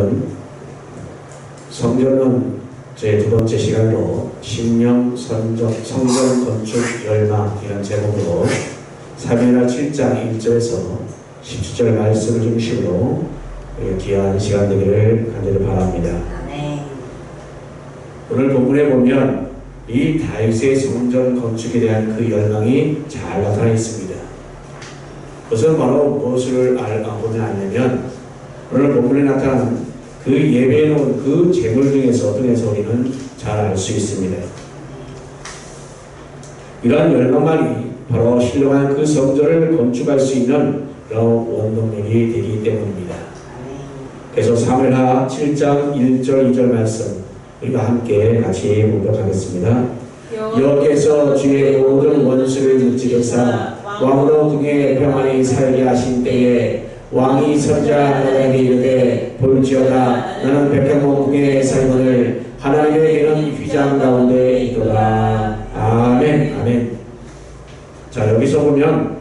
오늘은 성전론 제2 번째 시간으로 심령 성전 건축 열망이라는 제목으로 사무엘하 7장 1절에서 17절 말씀을 중심으로 귀한 시간 되기를 간절히 바랍니다. 오늘 본문에 보면 이 다윗의 성전 건축에 대한 그 열망이 잘 나타나 있습니다. 그것은 바로 무엇을 보면 아냐면 오늘 본문에 나타난 그 예배해 놓은 그 제물 중에서 어떤 에서 우리는 잘 알 수 있습니다. 이러한 열망만이 바로 신령한 그 성전을 건축할 수 있는 그런 원동력이 되기 때문입니다. 그래서 사무엘하 7장 1절 2절 말씀 우리가 함께 같이 공독하겠습니다. 여호와께서 주의 모든 원수를 무찌르사 왕으로 등에 평안히 살게 하신 때에 왕이 선지자 나에게 이르되 볼지어다 나는 백향목 등의 살건을 하나님에게는 휘장 가운데 있도다. 아멘. 아멘. 자, 여기서 보면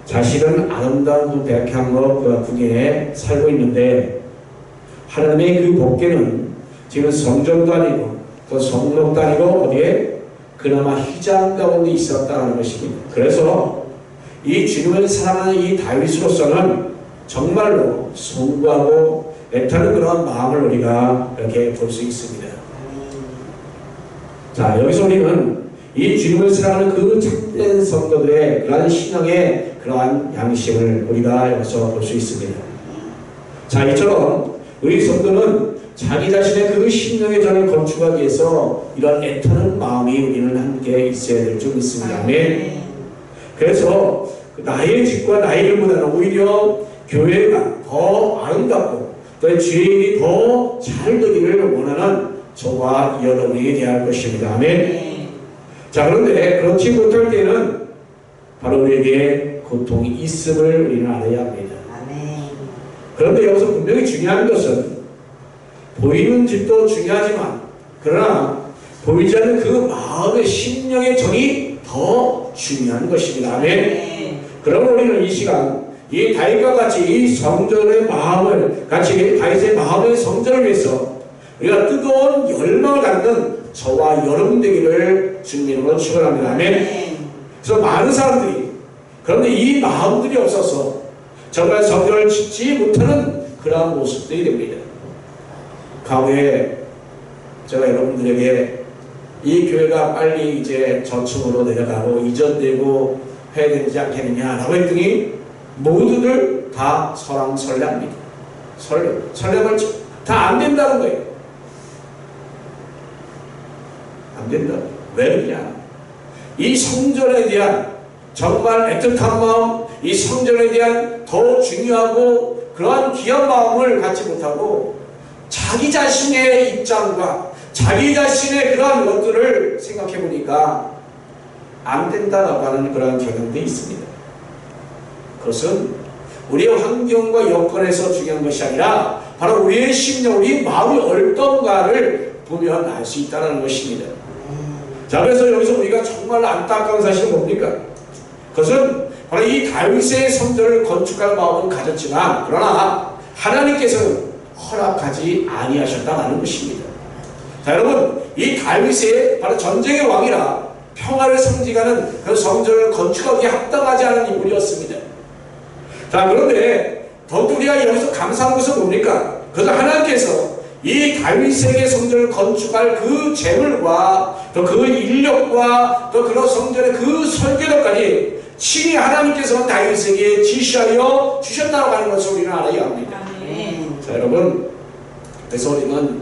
자신은 아름다운 그 백향목 궁에 살고 있는데 하나님의 그 복계는 지금 성전도 아니고 또 성록도 아니고 어디에 그나마 휘장 가운데 있었다는 것입니다. 그래서 이 주님을 사랑하는 이 다윗으로서는 정말로 송구하고 애타는 그런 마음을 우리가 이렇게 볼 수 있습니다. 자, 여기서 우리는 이 주님을 사랑하는 그 참된 성도들의 그러한 신앙의 그러한 양심을 우리가 여기서 볼 수 있습니다. 자, 이처럼 우리 성도는 자기 자신의 그 심령의 전을 건축하기 위해서 이런 애타는 마음이 우리는 함께 있어야 될 줄 믿습니다. 아멘. 그래서 나의 집과 나의 일보다는 오히려 교회가 더 아름답고 또 주의 일이 더 잘 되기를 원하는 저와 여러분이 되어야 할 것입니다. 아멘. 자, 그런데 그렇지 못할 때는 바로 우리에게 고통이 있음을 우리는 알아야 합니다. 그런데 여기서 분명히 중요한 것은 보이는 집도 중요하지만 그러나 보이지 않는 그 마음의 심령의 정이 더 중요한 것입니다. 아멘. 그러면 우리는 이 시간 이 다윗과 같이 이 성전의 마음을 같이 다윗의 마음의 성전을 위해서 우리가 뜨거운 열망을 갖는 저와 여러분 되기를 주님으로 축원합니다. 아멘. 그래서 많은 사람들이 그런데 이 마음들이 없어서 정말 성전을 짓지 못하는 그러한 모습들이 됩니다. 과거에 제가 여러분들에게 이 교회가 빨리 이제 저층으로 내려가고 이전되고 해야 되지 않겠느냐라고 했더니 모두들 다 설왕설래합니다. 설렘을 다 안 된다는 거예요. 안 된다. 왜 그러냐? 이 성전에 대한 정말 애틋한 마음, 이 성전에 대한 더 중요하고 그러한 귀한 마음을 갖지 못하고 자기 자신의 입장과 자기 자신의 그러한 것들을 생각해 보니까 안 된다라고 하는 그러한 경향도 있습니다. 그것은 우리의 환경과 여건에서 중요한 것이 아니라 바로 우리의 심령, 우리의 마음이 어떤가를 보면 알 수 있다는 것입니다. 자, 그래서 여기서 우리가 정말 안타까운 사실은 뭡니까? 그것은 바로 이 다윗의 성전을 건축할 마음은 가졌지만 그러나 하나님께서는 허락하지 아니하셨다는 것입니다. 자, 여러분, 이 다윗의 바로 전쟁의 왕이라 평화를 상징하는 그 성전을 건축하기에 합당하지 않은 인물이었습니다. 자, 그런데 더욱 우리가 여기서 감사한 것은 뭡니까? 그래서 하나님께서 이 다윗에게 성전을 건축할 그 재물과 또 그 인력과 또 그런 성전의 그 설계도까지 친히 하나님께서 다윗에게 지시하여 주셨다고 하는 것을 우리는 알아야 합니다. 자, 여러분, 그래서 우리는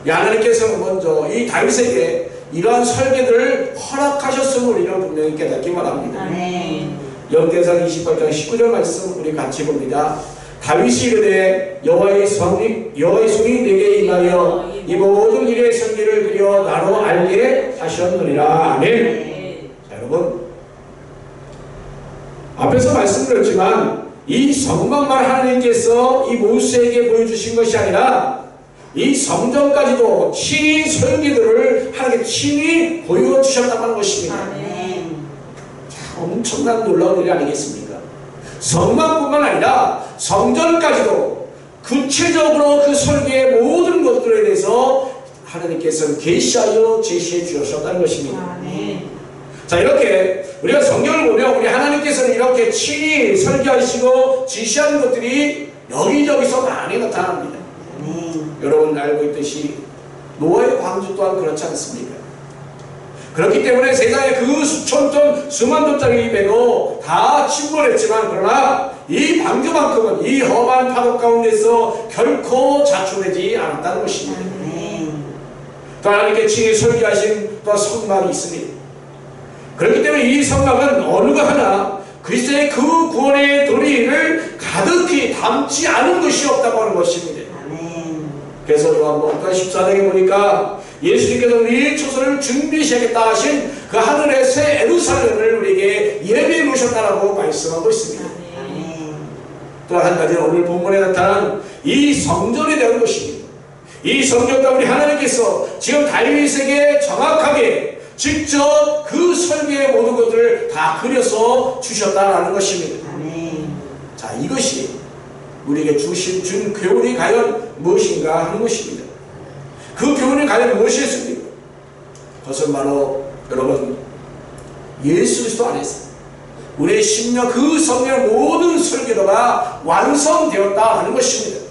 하나님께서 먼저 이 다윗에게 이러한 설계들을 허락하셨음을 우리는 분명히 깨닫기 바랍니다. 역대상 28장 19절 말씀 우리 같이 봅니다. 다윗이 이르되 여호와의 손이 내게 임하여 이 모든 일의 성기를 그려 나로 알게 하셨느니라. 아멘. 자, 여러분, 앞에서 말씀드렸지만 이 성막만 하나님께서 이 모세에게 보여주신 것이 아니라 이 성전까지도 친히 설계들을 하나님께 친히 보여주셨다는 것입니다. 자, 엄청난 놀라운 일이 아니겠습니까? 성막뿐만 아니라 성전까지도 그 구체적으로 그 설계의 모든 것들에 대해서 하나님께서는 계시하여 제시해 주셨다는 것입니다. 자, 이렇게 우리가 성경을 보면 우리 하나님께서는 이렇게 친히 설계하시고 지시하는 것들이 여기저기서 많이 나타납니다. 여러분 알고 있듯이 노아의 방주 또한 그렇지 않습니까? 그렇기 때문에 세상에 그 수천 톤, 수만 톤짜리 배도 다 침몰했지만 그러나 이 방주만큼은 이 험한 파도 가운데서 결코 자초되지 않았다는 것입니다. 또 하나님께 친히 설계하신 또 성막이 있습니다. 그렇기 때문에 이 성막은 어느 것 하나 그리스도의 그 구원의 도리를 가득히 담지 않은 것이 없다고 하는 것입니다. 그래서 요한복음 14장에 보니까 예수님께서 우리 초소를 준비시하겠다 하신 그 하늘의 새 예루살렘을 우리에게 예비해 놓으셨다라고 말씀하고 있습니다. 또 한 가지 오늘 본문에 나타난 이 성전에 대한 것입니다. 이 성전과 우리 하나님께서 지금 다윗에게 정확하게 직접 그 설계의 모든 것들을 다 그려서 주셨다라는 것입니다. 자, 이것이 우리에게 준 교훈이 과연 무엇인가 하는 것입니다. 그 교훈이 과연 무엇이었습니까? 그것은 바로 여러분 예수 그리스도 안에서 우리의 심령 그 성령의 모든 설계도가 완성되었다 하는 것입니다.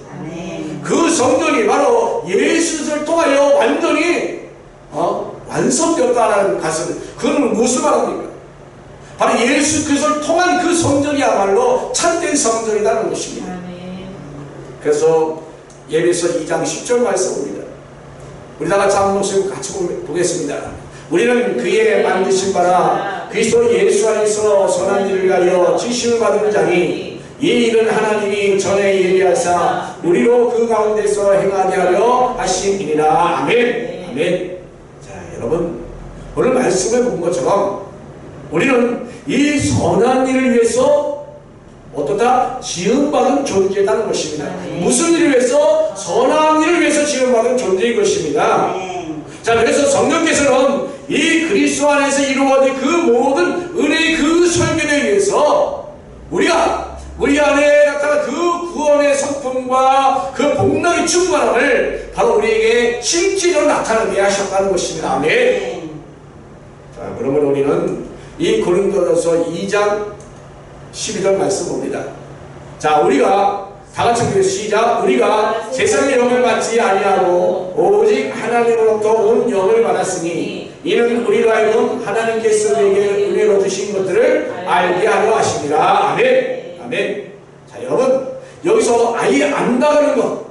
그 성전이 바로 예수 그리스도를 통하여 완전히 완성되었다는 것은 그건 무슨 말입니까? 바로 예수 그리스도를 통한 그 성전이야말로 참된 성전이라는 것입니다. 그래서 예배서 2장 10절 말씀입니다. 우리 다 같이 한 목소리 같이 보겠습니다. 우리는 그의 만드신 바라 그리스도 예수 안에서 선한 일을 위하여 지심을 받은 자니 이 일은 하나님이 전에 예비하사 우리로 그 가운데서 행하게 하려 하신 일이라. 아멘. 아멘. 자, 여러분 오늘 말씀을 본 것처럼 우리는 이 선한 일을 위해서 어떠다? 지음받은 존재라는 것입니다. 무슨 일을 위해서? 선한 일을 위해서 지음받은 존재인 것입니다. 자, 그래서 성령께서는 이 그리스도 안에서 이루어진 그 모든 은혜의 그 설계를 위해서 우리가 우리 안에 나타난 그 구원의 성품과 그 복락의 충만함을 바로 우리에게 실제로 나타나게 하셨다는 것입니다. 아멘. 자, 그러면 우리는 이 고린도전서 2장 12절 말씀 봅니다. 자, 우리가 다같이 시작. 우리가 세상의 영을 받지 아니하고 오직 하나님으로부터 온 영을 받았으니 이는 우리로 하여금 하나님께서 우리에게 은혜로 주신 것들을 알게 하려 하십니다. 아멘. 아멘. 자, 여러분 여기서 아예 안다는 것,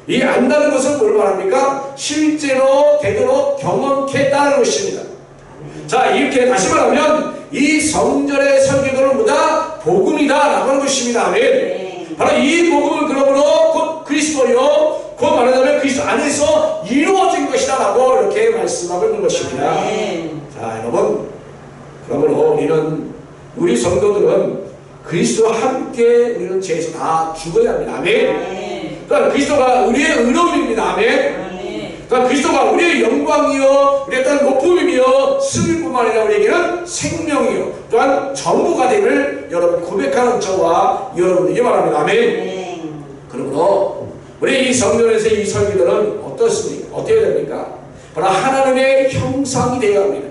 이 안다는 것은 뭘 말합니까? 실제로 되도록 경험했다는 것입니다. 자, 이렇게 다시 말하면 이 성전의 설계도를 뭐다? 복음이다 라고 하는 것입니다. 아멘. 바로 이 복음은 그러므로 곧 그리스도요, 곧 말하자면 그리스도 안에서 이루어진 것이다 라고 이렇게 말씀하고 있는 것입니다. 자, 여러분 그러므로 우리 성도들은 그리스도와 함께 우리는 죄에서 다 죽어야 합니다. 아멘. 그러니까 그리스도가 우리의 의로움입니다. 아멘. 그러니까 그리스도가 우리의 영광이요, 우리의 또한 높음이며 승리뿐만 아니라 우리에게는 생명이요 또한 전부가 됨을 여러분 고백하는 저와 여러분에게 바랍니다. 아멘. 그러므로 우리 이 성전에서 이 설교들은 어떻습니까? 어떻게 됩니까? 바로 하나님의 형상이 되어야 합니다.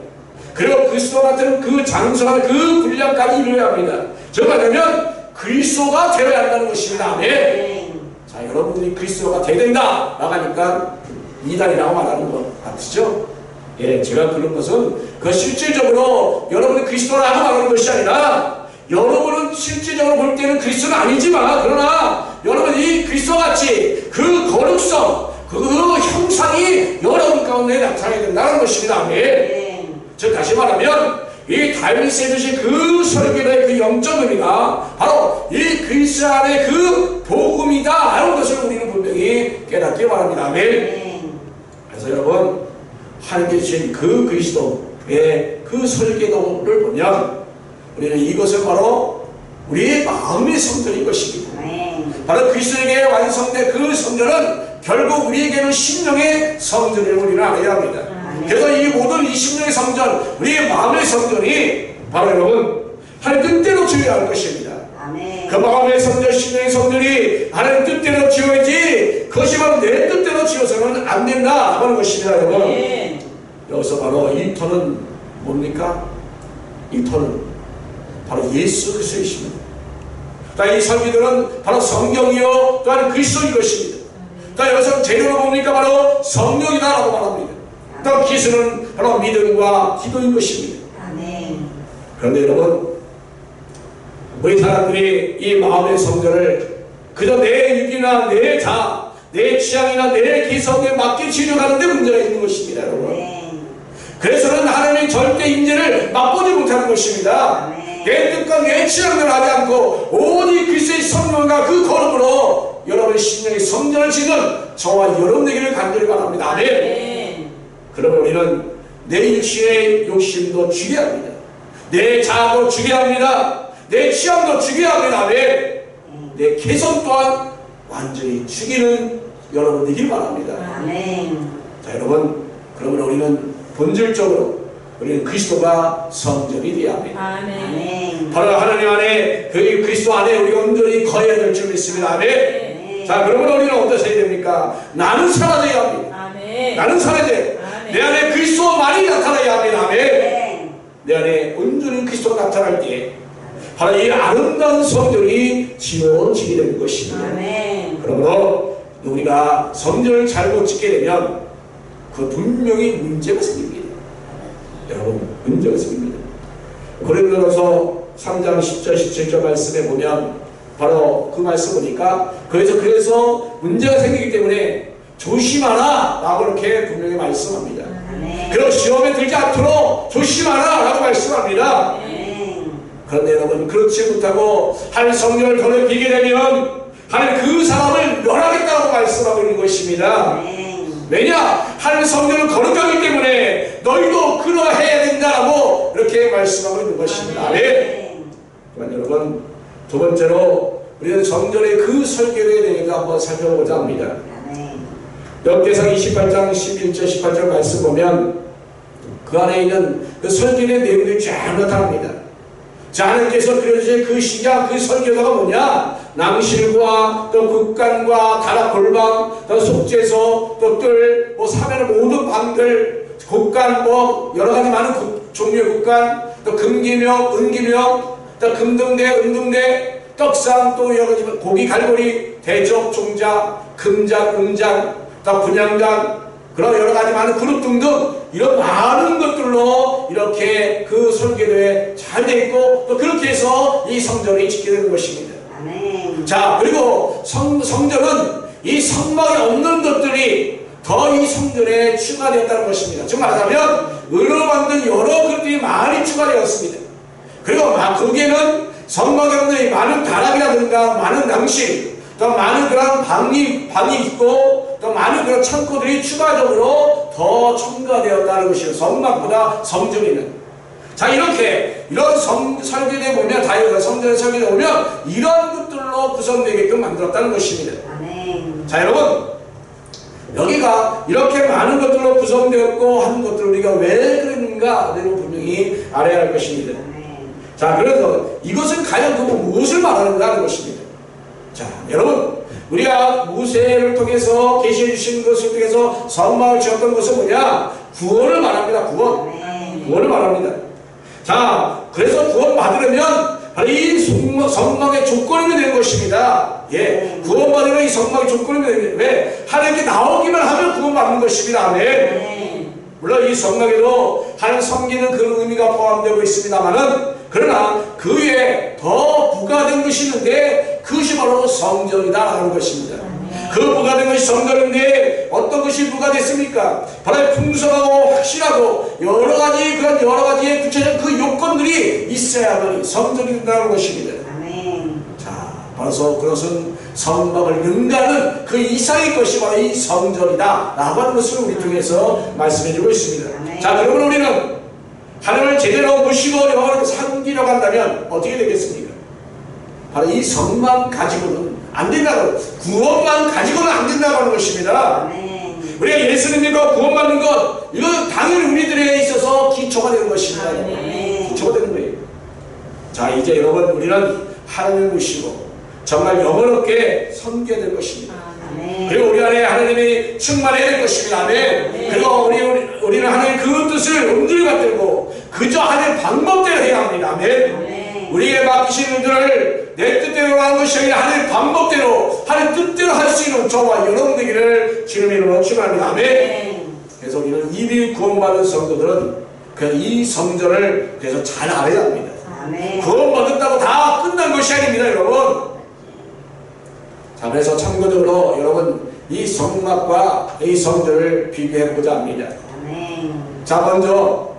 그리고 그리스도 같은 그 장성한 그 분량까지 이루어야 합니다. 저가 되면 그리스도가 되어야 한다는 것입니다. 아멘. 자, 여러분들이 그리스도가 되어야 된다 나가니까 이단이라고 말하는 것 같으시죠? 예, 제가 그런 것은 그 실질적으로 여러분이 그리스도라고 말하는 것이 아니라 여러분은 실질적으로 볼 때는 그리스도는 아니지만 그러나 여러분이 그리스도같이 그 거룩성, 그 형상이 여러분 가운데 나타나야 된다는 것입니다. 아멘. 즉 다시 말하면 이 다윗이 해주신 그 설교의 그 영적 의미가 바로 이 그리스도 안의 그 복음이다 하는 것을 우리는 분명히 깨닫기 바랍니다. 아멘. 그래서 여러분 하나님께 주신 그 그리스도의 그 설계도를 보면 우리는 이것을 바로 우리의 마음의 성전인 것입니다. 바로 그리스도에게 완성된 그 성전은 결국 우리에게는 심령의 성전을 우리는 알아야 합니다. 그래서 이 모든 이 심령의 성전, 우리의 마음의 성전이 바로 여러분 하나님 뜻대로 지어야 할 것입니다. 그 마음의 성전, 심령의 성전이 하나님 뜻대로 지어야지 그것이 바로 내 뜻대로 지어서는 안 된다 하는 것입니다, 여러분. 아멘. 여기서 바로 이 터는 뭡니까? 이 터는 바로 예수 그리스도이십니다. 이 설교들은 바로 성경이요 또한 그리스도인 것입니다. 여기서 재료가 뭡니까? 바로 성령이다라고 말합니다. 또 기술은 바로 믿음과 기도인 것입니다. 그런데 여러분, 우리 사람들이 이 마음의 성전을 그저 내 육이나 내 자, 내 취향이나 내 기성에 맞게 지려가는데 문제가 있는 것입니다, 여러분. 그래서는 하나님의 절대 임재를 맛보지 못하는 것입니다. 내 뜻과 내 취향대로 하지 않고 오직 그리스도의 성령과 그 거룩으로 여러분의 심령의 성전을 짓는 저와 여러분 되기를 간절히 바랍니다. 아멘. 그러면 우리는 내 육신의 욕심도 죽여야 합니다. 내 자아도 죽여야 합니다. 내 취향도 죽여야 합니다. 아멘. 내 개성 또한 완전히 죽이는 여러분 되길 바랍니다. 아멘. 자, 여러분, 그러면 우리는 본질적으로 우리는 그리스도가 성전이 되어야 합니다. 아멘. 바로 하나님 안에 그 그리스도 안에 우리가 온전히 거해야 될 줄 믿습니다. 아멘. 자, 그러면 우리는 어떠셔야 됩니까? 나는 사라져야 합니다. 아멘. 나는 사라져야. 내 안에 그리스도만이 나타나야 합니다. 아멘. 내 안에 온전히 그리스도가 나타날 때 바로 이 아름다운 성전이 지어지게 되는 것입니다. 아멘. 그러므로 우리가 성전을 잘못 짓게 되면 그 분명히 문제가 생깁니다. 여러분, 문제가 생깁니다. 고린도전서 3장 10절 17절 말씀에 보면 바로 그 말씀 보니까 그래서 문제가 생기기 때문에 조심하라 라고 이렇게 분명히 말씀합니다. 그리고 시험에 들지 않도록 조심하라 라고 말씀합니다. 그런데 여러분, 그렇지 못하고 한 성령을 더럽히게 되면 하나님 그 사람을 멸하겠다고 말씀하고 있는 것입니다. 왜냐? 하나님 성전을 거룩하기 때문에 너희도 그러해야 된다라고 이렇게 말씀하고 있는 것입니다. 아멘. 여러분, 두 번째로 우리는 성전의 그 설교에 대해서 한번 살펴보자 합니다. 역대상 28장 11절 18절 말씀 보면 그 안에 있는 그 설교의 내용들이 쫙 나타납니다. 자, 하나님께서 그려주신 그 시작, 그 설교가 뭐냐? 낭실과 또 국간과 가락 골방, 또 속죄소, 또 뜰, 사면의 모든 방들, 국간, 여러 가지 많은 종류의 국간, 또 금기명, 은기명, 또 금등대, 은등대, 떡상, 또 여러 가지 고기 갈고리, 대접, 종자, 금잔, 은잔, 또 분향단, 그런 여러 가지 많은 그룹 등등 이런 많은 것들로 이렇게 그 설계도에 잘 되어 있고 또 그렇게 해서 이 성전이 짓게 되는 것입니다. 아멘. 자, 그리고 성전은 이 성막에 없는 것들이 더 이 성전에 추가되었다는 것입니다. 즉 말하자면 은으로 만든 여러 것들이 많이 추가되었습니다. 그리고 거기에는 성막에 없는 많은 다락이라든가 많은 낭실, 또 많은 그런 방이 있고 또 많은 그런 창고들이 추가적으로 더 첨가되었다는 것이에요. 성막보다 성전에는. 자, 이렇게 이런 설계대 보면 다이어가 성전의 설계대 보면 이런 것들로 구성되게끔 만들었다는 것입니다. 아멘. 자, 여러분, 여기가 이렇게 많은 것들로 구성되었고 하는 것들을 우리가 왜 그랬는가 내가 분명히 알아야 할 것입니다. 아멘. 자, 그래서 이것은 과연 무엇을 말하는가 하는 것입니다. 자, 여러분, 우리가 모세를 통해서 계시해 주신 것을 통해서 성막을 지었던 것은 뭐냐? 구원을 말합니다. 구원을 말합니다. 자, 그래서 구원 받으려면 바로 이 성막의 조건이 되는 것입니다. 예, 구원 받으면 이 성막의 조건이 되는 것입니다. 왜? 하나님께 나오기만 하면 구원 받는 것입니다. 아멘. 물론 이 성막에도 하나님 섬기는 그 의미가 포함되고 있습니다만은 그러나 그 위에 더 부가된 것이 있는데 그것이 바로 성전이다라는 것입니다. 그 부가된 것이 성전인데 어떤 것이 부가됐습니까? 바로 풍성하고 확실하고 여러 가지의 구체적인 그 요건들이 있어야만 성전이 된다는 것입니다. 자, 그래서 그것은 성막을 능가하는 그 이상의 것이 바로 이 성전이다 라고 하는 것을 우리 통해서 말씀해주고 있습니다. 자, 그러면 우리는 하나님을 제대로 모시고 섬기려고 한다면 어떻게 되겠습니까? 바로 이 성만 가지고는 안 된다고, 구원만 가지고는 안 된다고 하는 것입니다. 우리가 예수 믿고 구원받는 것, 이건 당연히 우리들에 있어서 기초가 되는 것입니다. 기초가 되는 거예요. 자, 이제 여러분, 우리는 하나님을 모시고 정말 영원롭게 섬겨야 될 것입니다. 그리고 우리 안에 안에 하나님이 충만해야 될 것입니다. 아멘. 그리고 우리는 하나님의 그 뜻을 온전히 받들고 그저 하나님의 방법대로 해야 합니다. 아멘. 우리에게 맡기신 일들을 내 뜻대로 하는 것이 아니라 하나님의 방법대로 하나님의 뜻대로 할 수 있는 저와 여러분 되기를 주님의 이름으로 축원합니다. 아멘. 그래서 우리는 이미 구원받은 성도들은 이 성전을 그래서 잘 알아야 합니다. 아멘. 구원받았다고 다 끝난 것이 아닙니다, 여러분. 자, 그래서 참고적으로 여러분 이 성막과 이 성전을 비교해보자 합니다. 아멘. 자, 먼저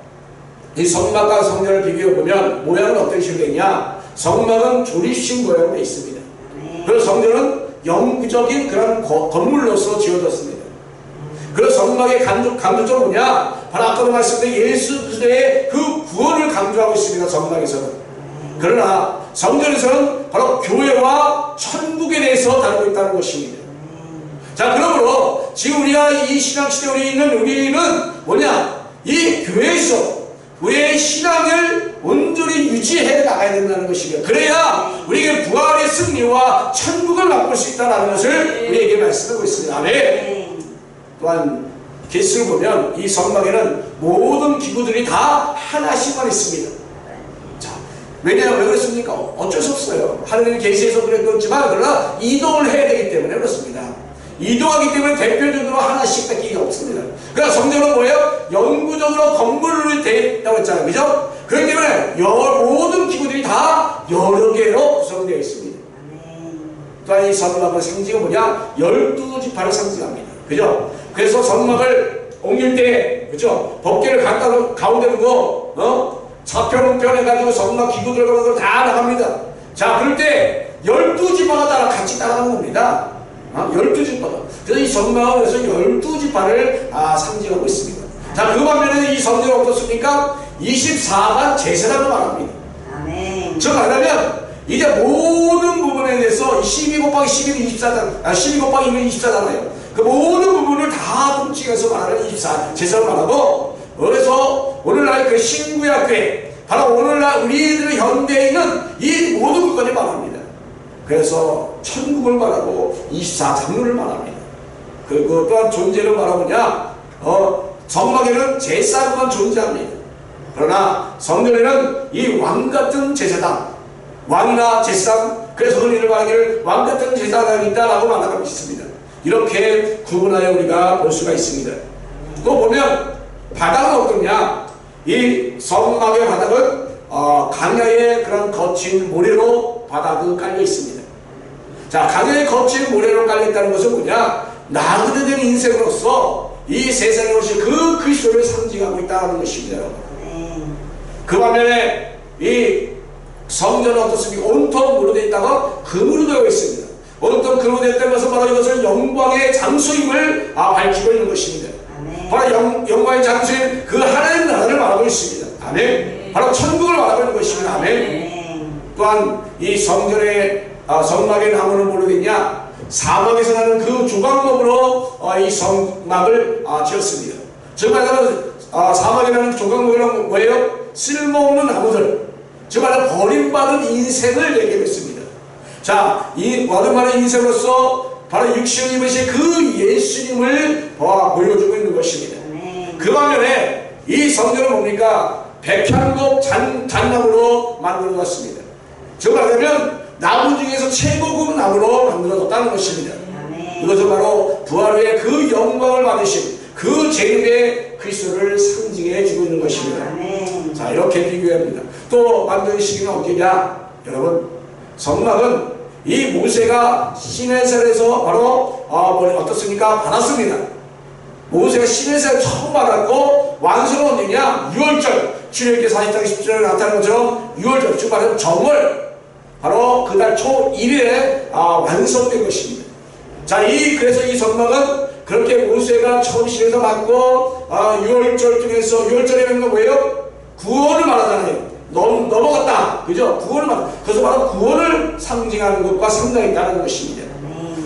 이 성막과 성전을 비교해보면 모양은 어떤 식으로 되냐? 성막은 조립식 모양으로 되어 있습니다. 그리고 성전은 영구적인 그런 건물로서 지어졌습니다. 그리고 성막의 강조점은 뭐냐? 바로 아까도 말씀드린 예수 그리스도의 그 구원을 강조하고 있습니다. 성막에서는. 그러나 성전에서는 바로 교회와 천국에 대해서 다루고 있다는 것입니다. 자, 그러므로 지금 우리가 이 신앙시대에 우리는 뭐냐? 이 교회에서 우리의 신앙을 온전히 유지해 나가야 된다는 것입니다. 그래야 우리에게 부활의 승리와 천국을 맛볼 수 있다는 것을 우리에게 말씀하고 있습니다. 아멘. 또한 계시를 보면 이 성막에는 모든 기구들이 다 하나씩만 있습니다. 자, 왜냐하면 왜 그렇습니까? 어쩔 수 없어요. 하나님 계시에서 그랬지만 그러나 이동을 해야 되기 때문에 그렇습니다. 이동하기 때문에 대표적으로 하나씩 뺏기기가 없습니다. 그러니까 성전은 뭐예요? 영구적으로 건물로 되어 있다고 했잖아요. 그죠? 그렇기 때문에 모든 기구들이 다 여러 개로 구성되어 있습니다. 또한 이 성막의 상징은 뭐냐? 12지파를 상징합니다. 그죠? 그래서 성막을 옮길 때, 그죠? 법궤를 가운데 두고, 차편운편 해가지고 성막 기구들 그런 걸 다 나갑니다. 자, 그럴 때 12지파가 같이 따라가는 겁니다. 12지파가. 그래서 이 성막에서 12지파를 상징하고 있습니다. 자, 그 반면에 이 성전은 어떻습니까? 24만 제사장을 말합니다. 아멘. 즉 말하면 이제 모든 부분에 대해서 12 곱하기 11이 24잖아요. 12 곱하기 1이 24잖아요. 그 모든 부분을 다 통칭해서 말하는 24 제사를 말하고, 그래서 오늘날 그 신구약궤, 바로 오늘날 우리들의 현대에 있는 이 모든 것까지 말합니다. 그래서 천국을 말하고 24장로를 말합니다. 그리고 또한 존재를 말하느냐, 성막에는 제사장만 존재합니다. 그러나 성전에는 이 왕같은 제사장, 왕이나 제사장, 그래서 흔히들 말하기를 왕같은 제사장이 있다라고 말하고 있습니다. 이렇게 구분하여 우리가 볼 수가 있습니다. 또 보면 바닥은 어떠냐? 이 성막의 바닥은 강야의 그런 거친 모래로 바닥이 깔려 있습니다. 자, 강야의 거친 모래로 깔려 있다는 것은 뭐냐? 나그네된 인생으로서 이 세상에 오신 그 그리스도를 상징하고 있다는 것입니다. 그 반면에 이 성전은 어떻습니까? 온통 무로 되어 있다가 금으로 되어 있습니다. 온통 금으로 되어 있다는 것은 바로 이것은 영광의 장소임을 밝히고 있는 것입니다. 바로 영광의 장소인 그 하나님 나라를 말하고 있습니다. 아멘. 바로 천국을 말하고 있는 것입니다. 아멘. 또한 이 성전의 성막의 나무는 뭐로 되냐? 사막에서 나는 그 조각목으로 이 성막을 지었습니다. 즉 말하면 사막에 나는 조각목이란 뭐예요? 쓸모없는 나무들, 즉 말하면 버림받은 인생을 얘기했습니다. 자, 이 버림받은 인생으로서 바로 육신을 입으신 그 예수님을 보여주고 있는 것입니다. 그 반면에 이 성전은 뭡니까? 백향목 잣나무로 만들어졌습니다. 즉 말하면 나무 중에서 최고급 나무로 만들어졌다는 것입니다. 이것은 바로 부활 후에 그 영광을 받으신 그 제일의 그리스도를 상징해 주고 있는 것입니다. 자, 이렇게 비교합니다. 또 만든 시기는 어디냐? 여러분, 성막은 이 모세가 시내산에서 바로 어떻습니까? 받았습니다. 모세가 시내산을 처음 받았고 완성은 언제냐? 6월절, 출애굽기 40장 10절에 나타난 것처럼 6월절, 즉 말하면 정월, 바로 그달 초 1일에 완성된 것입니다. 자, 그래서 이 성막은 그렇게 모세가 처음 시내에서 받고 6월절 중에서 6월절이라는 건 뭐예요? 구원을 말하잖아요. 넘어갔다. 그죠? 구원을 말. 그래서 바로 구원을 상징하는 것과 상당히 다른 것입니다.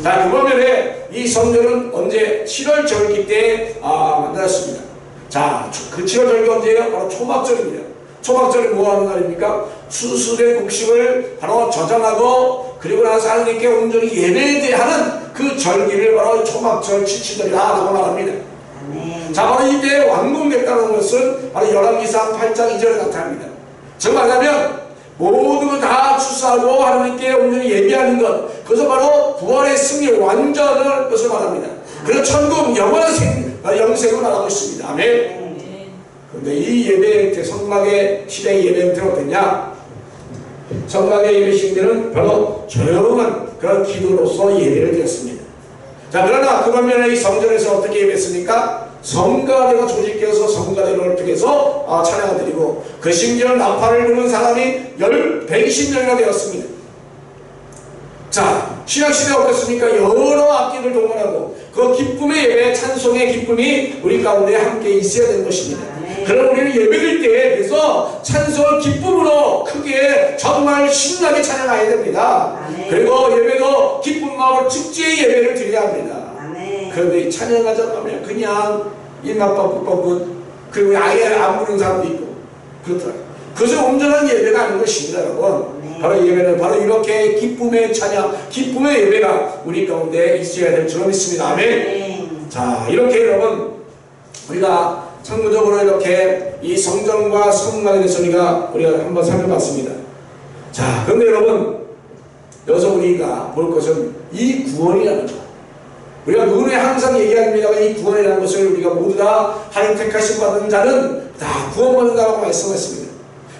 자, 그 반면에 이 성전은 언제? 7월 절기 때 만들었습니다. 자, 그 7월 절기 언제예요? 바로 초막절입니다. 초막절이 뭐 하는 날입니까? 수수된 곡식을 바로 저장하고 그리고 나서 하나님께 온전히 예배하는 그 절기를 바로 초막절 치치절이라고 말합니다. 자, 바로 이때 완공됐다는 것은 바로 열왕기상 8장 2절에 나타납니다. 즉 말하면 모든 걸 다 추수하고 하나님께 온전히 예배하는 것, 그것은 바로 부활의 승리 완전을 것을 말합니다. 그래서 천국 영원한 영생을 말하고 있습니다. 아멘. 그런데 이 예배 성막의 시대의 예배는 어땠냐? 성막의 예배 시대는 바로 조용한 그런 기도로서 예배를 드렸습니다. 자, 그러나 그 반면에 이 성전에서 어떻게 예배했습니까? 성가대가 조직되어서 성가대를 통해서 찬양을 드리고, 그 심지어 나팔을 부는 사람이 120명이나 되었습니다. 자, 신학시대 어떻습니까? 여러 악기를 동원하고 그 기쁨의 예배, 찬송의 기쁨이 우리 가운데 함께 있어야 되는 것입니다. 그럼 우리는 예배드릴 때 그래서 찬송을 기쁨으로 크게 정말 신나게 찬양해야 됩니다. 그리고 예배도 기쁜 마음으로 축제의 예배를 드려야 합니다. 그런데 찬양하자 하면 그냥 입맛 그리고 아예 안 부르는 사람도 있고 그렇더라고요. 그것은 온전한 예배가 아닌 것입니다, 여러분. 바로 예배는 바로 이렇게 기쁨의 찬양, 기쁨의 예배가 우리 가운데 있어야 될 줄 믿습니다. 아멘. 자, 이렇게 여러분 우리가 참고적으로 이렇게 이 성전과 성막에 대해서 우리가 한번 살펴봤습니다. 자, 그런데 여러분 여기서 우리가 볼 것은 이 구원이라는 것. 우리가 눈에 항상 얘기합니다. 이 구원이라는 것을 우리가 모두 다 하나님 택하심 받은 자는 다 구원받는다고 말씀했습니다.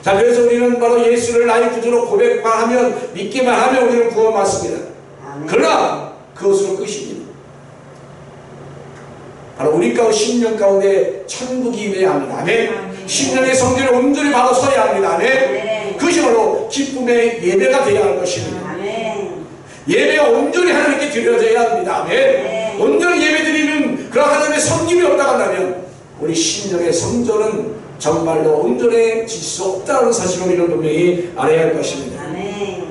자, 그래서 우리는 바로 예수를 나의 구주로 고백만 하면, 믿기만 하면 우리는 구원받습니다. 그러나 그것으로 끝입니다. 바로 우리 가운데 10년 가운데 천국이 임해야 합니다. 아멘. 10년의 성전에 온전히 바로 서야 합니다. 아멘. 그것이 바로 기쁨의 예배가 되어야 할 것입니다. 예배가 온전히 하나님께 드려져야 합니다. 아멘. 온전히 예배드리는 그런 하나님의 섬김이 없다고 한다면 우리 신령의 성전은 정말로 온전해질 수 없다는 사실을 우리는 분명히 알아야 할 것입니다.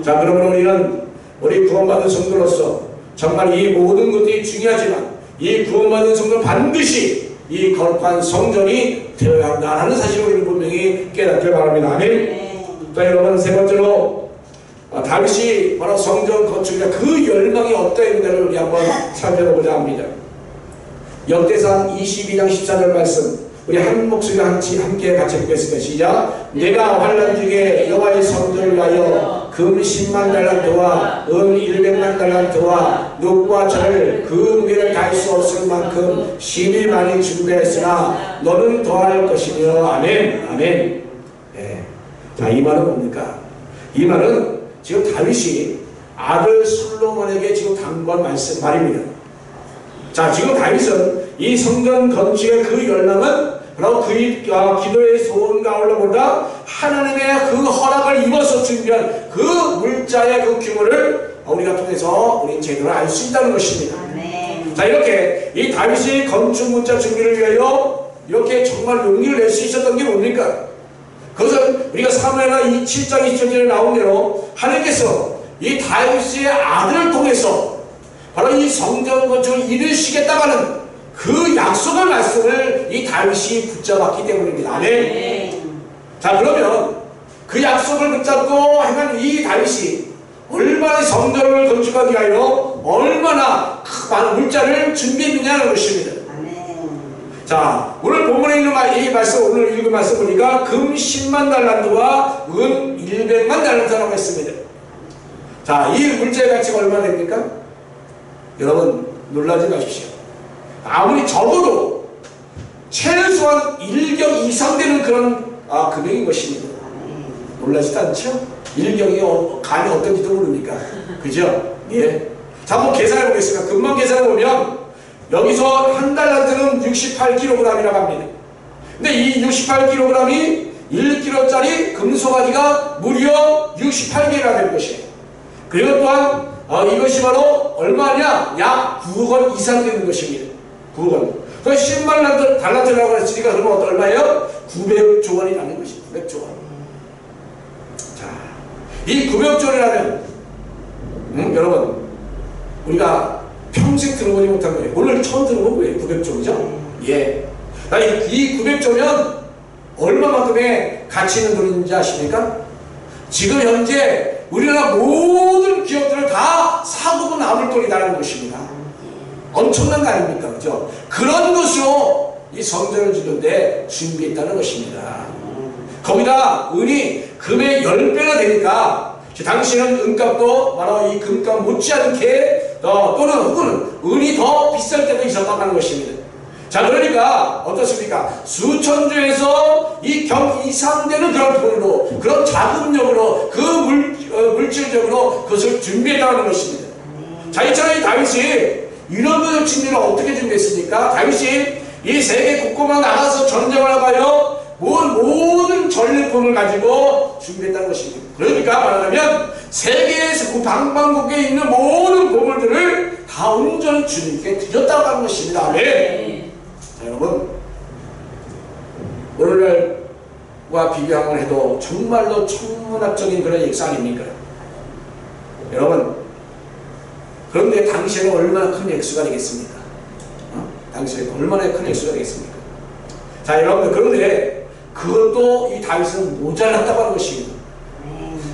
자, 그러면 우리 구원받은 성도로서 정말 이 모든 것들이 중요하지만 이 구원받은 성도는 반드시 이 거룩한 성전이 되어야 한다는 사실을 우리는 분명히 깨닫길 바랍니다. 아멘. 자, 여러분 세 번째로 다윗이 바로 성전 건축이나 그 열망이 어떠했는지를 우리 한번 살펴보고자 합니다. 역대상 22장 14절 말씀 우리 한 목소리로 함께 같이 읽겠습니다. 시작. 내가 환난 중에 여호와의 성전을 위하여 금 10만 달란트와 은 100만 달란트와 눕과 절을 그 무게를 다할 수 없을 만큼 심히 많이 준비했으나 너는 더할 것이며. 아멘. 아멘. 네. 자, 이 말은 뭡니까? 이 말은 지금 다윗이 아들 솔로몬에게 지금 당부한 말입니다. 자, 지금 다윗은 이 성전 건축의 그 열망은 바로 그의 기도의 소원과 올라보다 하나님의 그 허락을 입어서 준비한 그 물자의 그 규모를 우리가 통해서 우리 제대로 알 수 있다는 것입니다. 자, 이렇게 이 다윗이 건축 물자 준비를 위하여 이렇게 정말 용기를 낼 수 있었던 게 뭡니까? 그것은 우리가 사무엘하 7장 20절에 나온 대로 하나님께서 이 다윗의 아들을 통해서 바로 이 성전 건축을 이루시겠다는 그 약속의 말씀을 이 다윗이 붙잡았기 때문입니다. 아멘. 자, 그러면 그 약속을 붙잡고 행한 이 다윗이 얼마나 성전을 건축하기 위하여 얼마나 많은 물자를 준비했느냐는 것입니다. 자, 오늘 본문에 있는 이 말씀, 오늘 읽은 말씀 보니까 금 10만 달란트와 은 100만 달란트라고 했습니다. 자, 이 물자의 가치가 얼마나 됩니까? 여러분 놀라지 마십시오. 아무리 적어도 최소한 1경 이상 되는 그런 금액인 것입니다. 놀라지도 않죠? 1경이 감이 어떤지도 모르니까. 그죠? 예. 자, 한번 계산해 보겠습니다. 금방 계산해 보면 여기서 한 달란트는 68kg이라고 합니다. 근데 이 68kg이 1kg짜리 금소가지가 무려 68개가 될 것이에요. 그리고 또한 이것이 바로 얼마냐? 약 9억 원 이상 되는 것입니다. 9억 원. 그래서 10만 달란트라고 했으니까 그러면 얼마예요? 900조 원이라는 것입니다. 900조 원. 자, 이 900조 원이라면 여러분 우리가 평생 들어보지 못한 거예요. 오늘 처음 들어본 거예요. 900조죠? 예. 이 900조면 얼마만큼의 가치 있는 돈인지 아십니까? 지금 현재 우리나라 모든 기업들을 다 사고도 남을 돈이라는 것입니다. 엄청난 거 아닙니까? 그죠? 그런 것으로 이 성전을 짓는데 준비했다는 것입니다. 거기다 은이 금의 10배가 되니까 당시에는 은값도 바로 이 금값 못지않게 또는 혹은 은이 더 비쌀 때도 있었다는 것입니다. 자, 그러니까 어떻습니까? 수천주에서 이 경 이상되는 그런 돈으로, 그런 자금력으로, 그 물질적으로 그것을 준비했다는 것입니다. 자, 이처럼 이 다윗이 이런 것을 준비를 어떻게 준비했습니까? 다윗이 이 세계 곳곳만 나가서 전쟁을 하여 모든 전리품을 가지고 준비했다는 것입니다. 그러니까 말하자면 세계에서 그 방방곡곡에 있는 모든 보물들을 다 온전히 주님께 드렸다고 하는 것입니다. 네. 자, 여러분, 오늘날과 비교하면 해도 정말로 천문학적인 그런 역사 아닙니까? 여러분, 그런데 당시에는 얼마나 큰 액수가 되겠습니까? 당시에는 얼마나 큰 액수가 되겠습니까? 자, 여러분들, 그런데 그것도 이 다윗은 모자랐다고 하는 것입니다.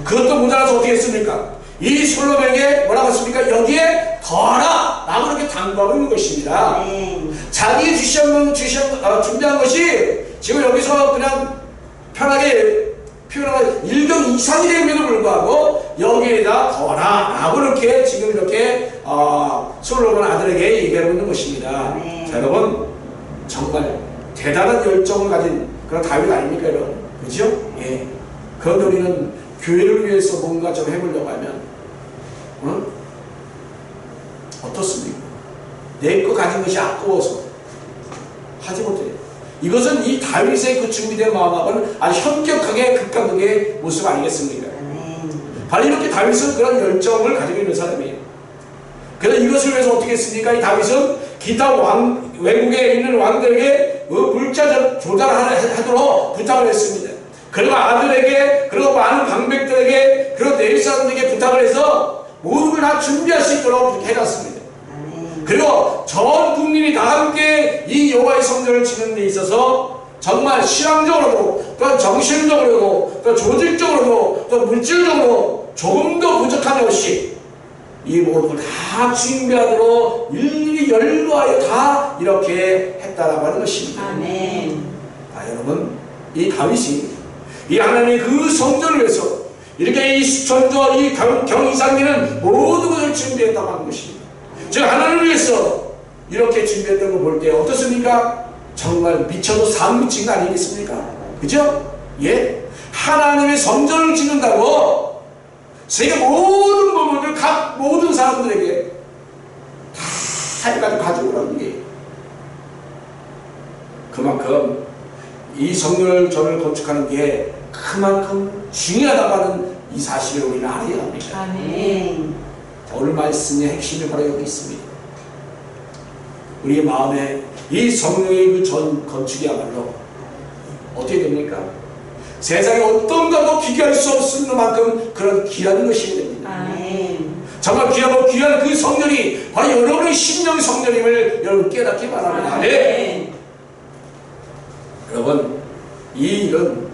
그것도 모자라서 어떻게 했습니까? 이 솔로몬에게 뭐라고 했습니까? 여기에 더하라! 라고 그렇게 당부하고 있는 것입니다. 자기 준비한 것이 지금 여기서 그냥 편하게 표현하면 1경 이상이 됨에도 불구하고 여기에다 더하라! 라고 이렇게 지금 이렇게 솔로몬 아들에게 얘기하고 있는 것입니다. 자, 여러분, 정말 대단한 열정을 가진 그런 다윗 아닙니까, 여러분? 그죠? 예. 그런데 우리는 교회를 위해서 뭔가 좀 해보려고 하면, 어떻습니까? 내 거 가진 것이 아까워서 하지 못해요. 이것은 이 다윗의 그 준비된 마음하고는 아주 현격하게 극단적의 모습 아니겠습니까? 바로 이렇게 다윗은 그런 열정을 가지고 있는 사람이에요. 그래서 이것을 위해서 어떻게 했습니까? 이 다윗은 기타 외국에 있는 왕들에게 물자 조달하도록 부탁을 했습니다. 그리고 아들에게, 그리고 많은 방백들에게, 그리고 내일 사람들에게 부탁을 해서 모든 걸 다 준비할 수 있도록 그렇게 해놨습니다. 그리고 전 국민이 다 함께 이 여호와의 성전을 짓는 데 있어서 정말 신앙적으로도, 또 정신적으로도, 또 조직적으로도, 또 물질적으로 조금도 부족함이 없이 이 모든 걸 다 준비하도록 일일이 열거하여 다 이렇게 했다라고 하는 것입니다. 아멘. 아, 여러분, 이 다윗이 이 하나님의 그 성전을 위해서 이렇게 이 수천조 이 경 이상 되는 모든 것을 준비했다고 하는 것입니다. 즉 하나님을 위해서 이렇게 준비했던 걸 볼 때 어떻습니까? 정말 미쳐도 상 미친 거 아니겠습니까? 그죠? 예? 하나님의 성전을 짓는다고 세계 모든 부분을 각 모든 사람들에게 다 해가지고 가져오라는 게 그만큼 이 성전을 저를 건축하는 게 그만큼 중요하다고 하는 이 사실을 우리는 알아야 합니다. 아멘. 오늘 말씀의 핵심이 바로 여기 있습니다. 우리의 마음에 이 성령의 그 건축이야말로 어떻게 됩니까? 세상에 어떤 것도 비교할 수 없을 만큼 그런 귀한 것이 됩니다. 아멘. 정말 귀하고 귀한 그 성전이 바로 여러분의 심령 성전임을 여러분 깨닫기 바랍니다. 네. 여러분, 이 일은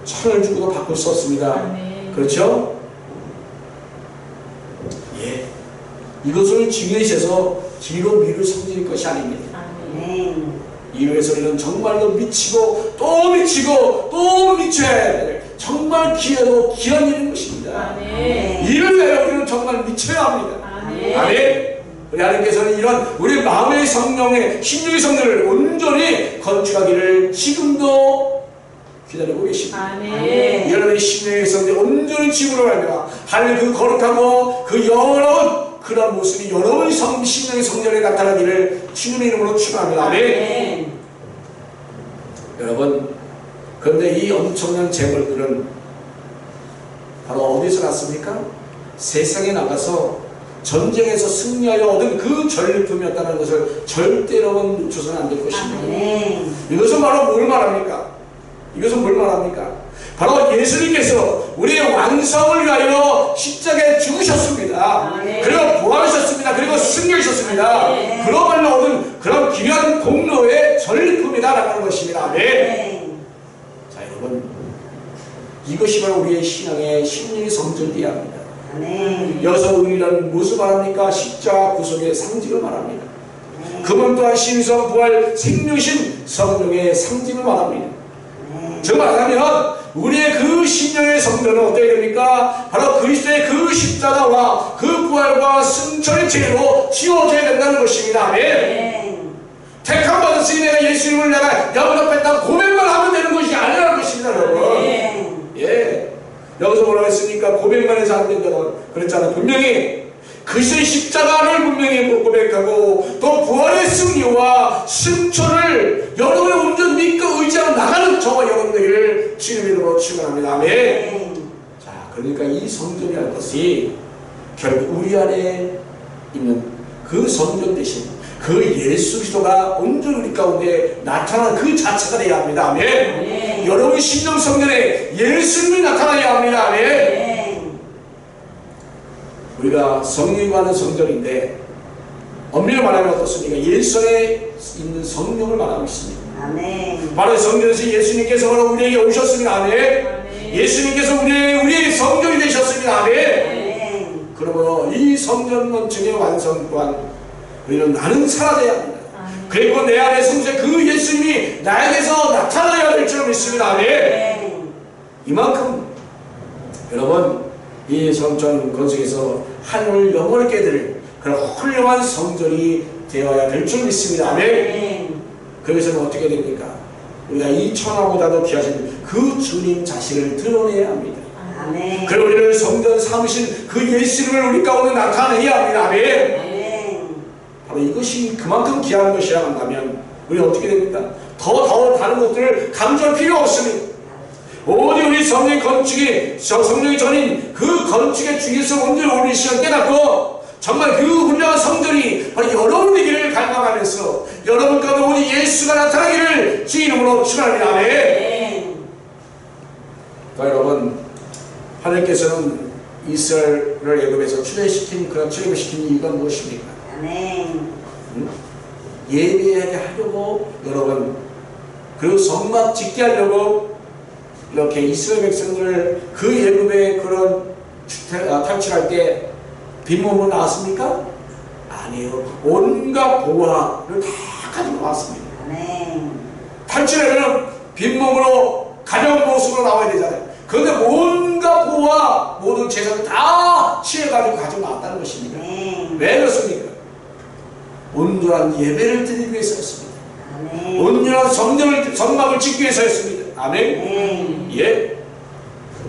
천을 주고도 바꿀 수 없습니다. 아멘. 그렇죠? 예. 이것을 중요시해서 뒤로 미룰 성질일 것이 아닙니다. 아멘. 이 위해서는 정말로 미치고 또 미치고 또 미쳐야 될 정말 귀하고 귀한 일인 것입니다. 아멘. 이를 위하여 우리는 정말 미쳐야 합니다. 아멘. 아멘. 우리 하나님께서는 이런 우리 마음의 성령의 심령의 성전을 온전히 건축하기를 지금도 기다리고 계십니다. 아멘. 여러분의 심령의 성전 온전히 지으로 말미암아 하늘 그 거룩하고 그 영원한 그런 모습이 여러분의 심령의 성전에 나타나기를 주님의 이름으로 축원합니다. 아멘. 여러분, 그런데 이 엄청난 재물들은 바로 어디서 났습니까? 세상에 나가서 전쟁에서 승리하여 얻은 그 전리품이었다는 것을 절대로 놓쳐서는 안 될 것입니다. 아멘. 이것은 바로 뭘 말합니까? 이것은 뭘 말합니까? 바로 예수님께서 우리의 완성을 위하여 십자가에 죽으셨습니다. 아멘. 그리고 부활하셨습니다. 그리고 승리하셨습니다. 아멘. 그러말로 얻은 그런 귀한 공로의 전리품이다라고 하는 것입니다. 아멘. 자, 여러분, 이것이 바로 우리의 신앙의 심령의 성전이어야 합니다. 아멘. 여기서 의라는 무엇을 말합니까? 십자가 구속의 상징을 말합니다. 그분 또한 신성 부활 생명신 성령의 상징을 말합니다. 즉 말하면 우리의 그 신령의 성전은 어떻게 됩니까? 바로 그리스도의 그 십자가와 그 부활과 승천의 죄로 지워져야 된다는 것입니다. 아멘. 택함 받았으니 내가 예수님을 내가 영접했다고 고백만 하면 되는 것이 아니라는 것입니다, 여러분. 예. 여기서 뭐라고 했습니까? 고백만 해서 안 된다고 그랬잖아요. 분명히 그리스도의 십자가를 분명히 고백하고 또 부활의 승리와 승천을 여러분의 온전 믿고 의지하고 나가는 저와 여러분들을 주님의 이름으로 축원합니다. 아멘. 자, 그러니까 이 성전이라는 것이 결국 우리 안에 있는 그 성전 대신 그 예수 그리스도가 온전히 우리 가운데 나타나는 그 자체가 되어야 합니다. 아멘. 여러분 신령 성전에 예수님이 나타나야 합니다. 아멘. 우리가 성령이 하는 성전인데 엄밀히 말하면 어떻습니까? 예수 안에 있는 성령을 말하고 있습니다. 아멘. 바로 성전에서 예수님께서 바로 우리에게 오셨습니다. 아멘. 예수님께서 우리의 성전이 되셨습니다. 아멘. 그러므로 이 성전 건축의 완성 또한 우리는 나는 살아야 합니다. 그리고 내 안에 성세 그 예수님이 나에게서 나타나야 될 줄 믿습니다. 아멘. 이만큼 여러분 이 성전 건축에서 하늘을 영원하게 될 그런 훌륭한 성전이 되어야 될 줄 믿습니다. 아멘. 그래서는 어떻게 됩니까? 우리가 이 천하보다도 귀하신 그 주님 자신을 드러내야 합니다. 아멘. 그리고 우리를 성전 삼으신 그 예수님을 우리 가운데 나타내야 합니다. 아멘. 바로 이것이 그만큼 귀한 것이라 한다면 우리는 어떻게 됩니까? 더 다른 것들을 강조할 필요 없습니다. 오직 우리 성령 건축이 성령이 전인 그 건축의 중요성을 온전히 우리 시간 깨닫고 정말 그 훌륭한 성전이 바로 여러분 되기를 갈망하면서 여러분 가운데 오직 예수가 나타나기를 주 이름으로 축원합니다. 아멘. 여러분 하나님께서는 이스라엘을 애굽에서 출애굽을 시킨 이유가 무엇입니까? 아멘. 예배하게 하려고 여러분 그리고 성막 짓게 하려고 이렇게 이스라엘 백성들을 그 애굽의 그런 탈출할 때 빈몸으로 나왔습니까? 아니에요. 온갖 보화를 다 가지고 나왔습니다. 아멘. 탈출하려면 빈몸으로 가벼운 모습으로 나와야 되잖아요. 그런데 온갖 보화 모든 재산을 다 취해가지고 가지고 나왔다는 것입니다. 왜 그렇습니까? 온전한 예배를 드리기 위해서였습니다. 아멘. 온전한 성막을 짓기 위해서였습니다. 아멘. 예.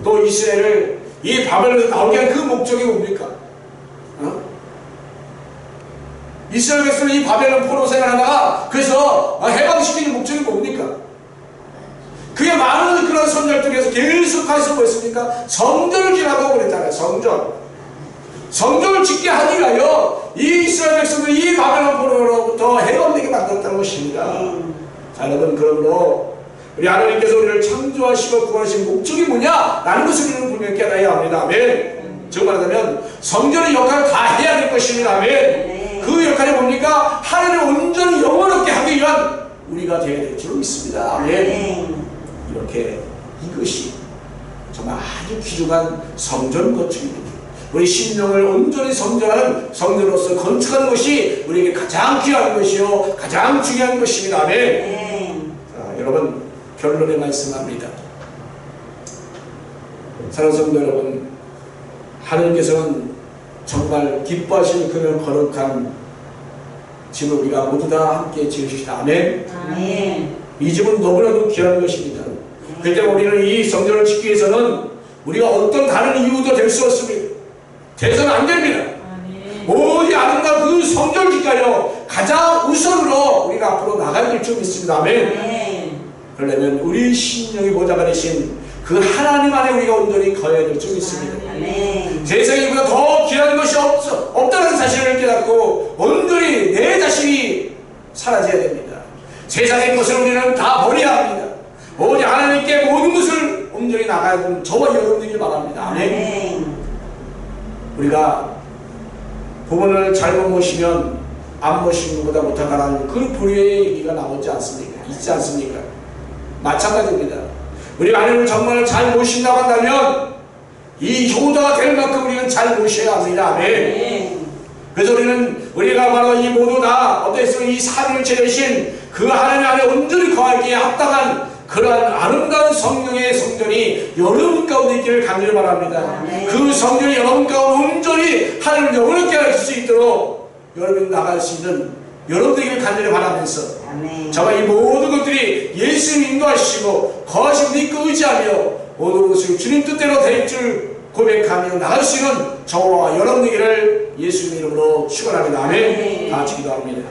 또 이스라엘을 이 바벨론에서 나오게 한 그 목적이 뭡니까? 이스라엘 백성은 이 바벨론 포로 생활하다가 그래서 해방시키는 목적이 뭡니까? 그게 많은 그런 선열들에서 계속해서 뭐였습니까? 성전을 지라고 그랬잖아요. 성전을 짓게 하기 위하여 이 이스라엘 백성들이 이 바벨론 포로로부터 해방되게 만들었다는 것입니다. 자, 여러분, 그러므로 우리 하나님께서 우리를 창조하시고 구원하신 목적이 뭐냐? 라는 것을 우리는 분명히 깨달아야 합니다. 아멘. 즉 말하자면 성전의 역할을 다 해야 될 것입니다. 아멘. 그 역할이 뭡니까? 하나님을 온전히 영원하게 하기 위한 우리가 되어야 될 줄 믿습니다. 아멘. 이렇게 이것이 정말 아주 귀중한 성전 건축입니다. 우리 심령을 온전히 성전하는 성전으로서 건축하는 것이 우리에게 가장 귀한 것이요 가장 중요한 것입니다. 아멘. 자, 여러분 결론에 말씀합니다. 사랑하는 성도 여러분, 하나님께서는 정말 기뻐하시는 그런 거룩한 집을 우리가 모두 다 함께 지으시다. 아멘. 이 집은 너무나도 귀한 것입니다. 그렇기 때문에 우리는 이 성전을 짓기 위해서는 우리가 어떤 다른 이유도 될 수 없습니다. 돼서는 안 됩니다. 오직 아름다운 그 성전을 짓기하여 가장 우선으로 우리가 앞으로 나가야 될 줄 믿습니다. 아멘. 그러려면 우리 심령의 보좌가 되신 그 하나님 안에 우리가 온전히 거해야 될 줄 믿습니다. 세상에 보다 더 귀한 것이 없다는 사실을 깨닫고 온전히 내 자신이 사라져야 됩니다. 세상의 것을 우리는 다 버려야 합니다. 오직 하나님께 모든 것을 온전히 나가야 되는 저와 여러분들이 바랍니다. 아멘. 우리가 부모를 잘못 모시면 안 모시는 것보다 못하다는 그 불의의 얘기가 나오지 않습니까? 있지 않습니까? 마찬가지입니다. 우리 하나님을 정말 잘 모신다고 한다면 이 효도가 될 만큼 우리는 잘 모셔야 합니다. 아멘. 네. 그래서 우리가 바로 이 모두 다 어땠어? 이 삼일체 되신 그 하나님 안에 온전히 거하기에 합당한 그러한 아름다운 성령의 성전이 여러분 가운데 있기를 간절히 바랍니다. 아멘. 그 성전이 여러분 가운데 온전히 하나님을 영원하게 할 수 있도록 여러분이 나갈 수 있는 여러분들에게 간절히 바라면서 아멘. 저와 이 모든 것들이 예수님 인도하시고 거하시고 믿고 의지하며 모든 것을 주님 뜻대로 될 줄 고백하며 나갈 수 있는 저와 여러분에게를 예수님 이름으로 축원합니다. 아멘. 다 같이 기도합니다.